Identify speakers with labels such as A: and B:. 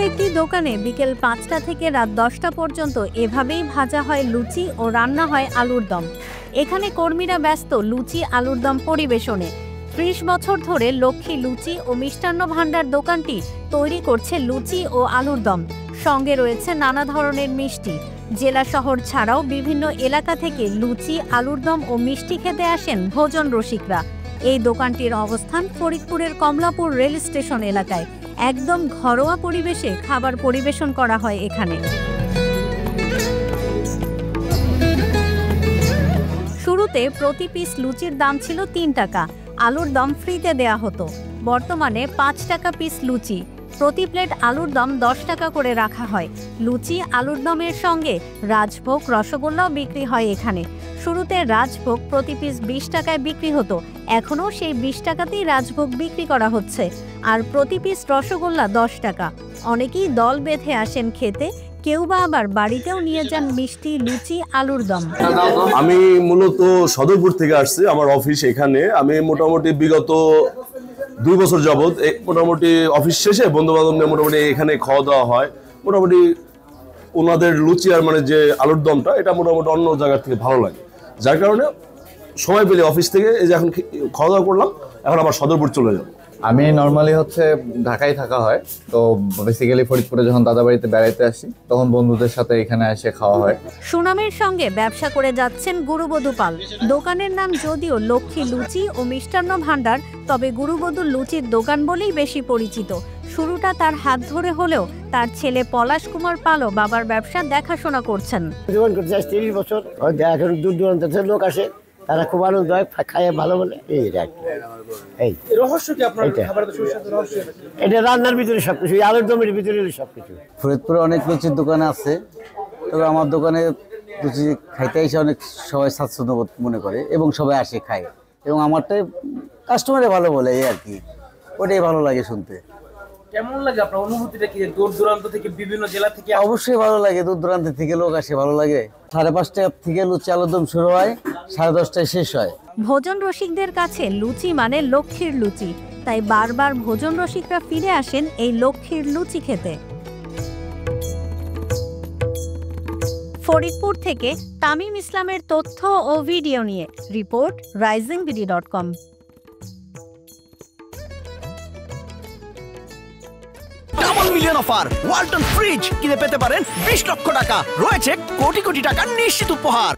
A: একটি দোকানে বিকেল ৫টা থেকে রাত ১০টা পর্যন্ত এভাবেই ভাজা হয় লুচি ও রান্না হয় আলুর দম। এখানে কর্মীরা ব্যস্ত লুচি আলুর দম পরিবেশনে। ৩০ বছর ধরে লক্ষ্মী লুচি ও মিষ্টান্ন ভাণ্ডার দোকানটি তৈরি করছে লুচি ও আলুর দম। সঙ্গে রয়েছে নানা ধরনের মিষ্টি। জেলা শহর ছাড়াও বিভিন্ন এলাকা থেকে লুচি আলুর দম ও মিষ্টি খেতে আসেন ভোজন রসিকরা। এই দোকানটির অবস্থান ফরিদপুরের কমলাপুর রেল স্টেশন এলাকায়। একদম ঘরোয়া পরিবেশে খাবার পরিবেশন করা হয় এখানে। শুরুতে প্রতি পিস লুচির দাম ছিল ৩ টাকা। আলুর দম ফ্রিতে দেয়া হতো। বর্তমানে ৫ টাকা পিস লুচি। প্রতি প্লেট আলুর দম ১০ টাকা করে রাখা হয়। লুচি আলুর দমের সঙ্গে রাজভোগ রসগোল্লাও বিক্রি হয় এখানে। শুরুতে রাজভোগ প্রতি পিস ২০ টাকায় বিক্রি হতো। এখনও সেই ২০ টাকাতেই রাজভোগ বিক্রি করা হচ্ছে। আর প্রতি পিস রসগোল্লা ১০ টাকা। অনেকেই দল বেঁধে আসেন খেতে, কেউ বা আবার বাড়িতেও নিয়ে যান মিষ্টি লুচি আলুর দম।
B: আমি মূলত সদরপুর থেকে আসছি, আমার অফিস এখানে। আমি মোটামুটি বিগত ২ বছর যাবৎ মোটামুটি অফিস শেষে বন্ধু বান্ধব নিয়ে মোটামুটি এখানে খাওয়া দাওয়া হয়। মোটামুটি ওনাদের লুচি আর মানে যে আলুর দমটা এটা মোটামুটি অন্য জায়গার থেকে ভালো লাগে, যার কারণে সময় পেলে অফিস থেকে এই যে এখন খাওয়া দাওয়া করলাম, এখন আবার সদরপুর চলে যাব।
C: আমি নর্মালি ঢাকায় থাকা হয়, তো বেসিক্যালি ফরিদপুরে যখন দাদা বাড়িতে বেড়াইতে আসি তখন বন্ধুদের সাথে এখানে এসে খাওয়া হয়।
A: সুনামের সঙ্গে ব্যবসা করে যাচ্ছেন গুরুবধূ পাল। দোকানের নাম যদিও লক্ষ্মী লুচি ও মিষ্টান্ন ভাণ্ডার, তবে গুরুবধূর লুচির দোকান বলেই বেশি পরিচিত। শুরুটা তার হাত ধরে হলেও তার ছেলে পলাশ কুমার পালও বাবার ব্যবসা দেখাশোনা করছেন।
D: ৩০ বছর এখন দূর দূরান্ত থেকে লোক আসে, তারা খুব আনন্দ হয়, খায় ভালো বলে। এটা রান্নার ভিতরে সবকিছু, আলুর দমের ভিতরে সবকিছু।
E: ফরিদপুরে অনেক লুচির দোকান আছে, তবে আমার দোকানে লুচি খাইতে এসে অনেক সবাই স্বাচ্ছন্দ্য বোধ মনে করে এবং সবাই আসে খায়, এবং আমারটাই কাস্টমারে ভালো বলে, এই আর কি। ওটাই ভালো লাগে শুনতে।
F: কেমন লাগে আপনার অনুভূতিটা? কি দূর দূরান্ত থেকে বিভিন্ন জেলা থেকে?
E: অবশ্যই ভালো লাগে, দূর দূরান্ত থেকে লোক আসে, ভালো লাগে। 5:30 থেকে লুচি আলুর দম শুরু হয়, 10:30টায় শেষ হয়।
A: ভোজন রসিকদের কাছে লুচি মানে লক্ষ্মীর লুচি, তাই বারবার ভোজন রসিকরা ফিরে আসেন এই লক্ষ্মীর লুচি খেতে। ফরিদপুর থেকে তামিম ইসলামের তথ্য ও ভিডিও নিয়ে report risingvd.com।
G: Double million offer Walton fridge কিনে পেতে পারেন 20 লক্ষ টাকা, রয়েছে কোটি কোটি টাকার নিশ্চিত উপহার।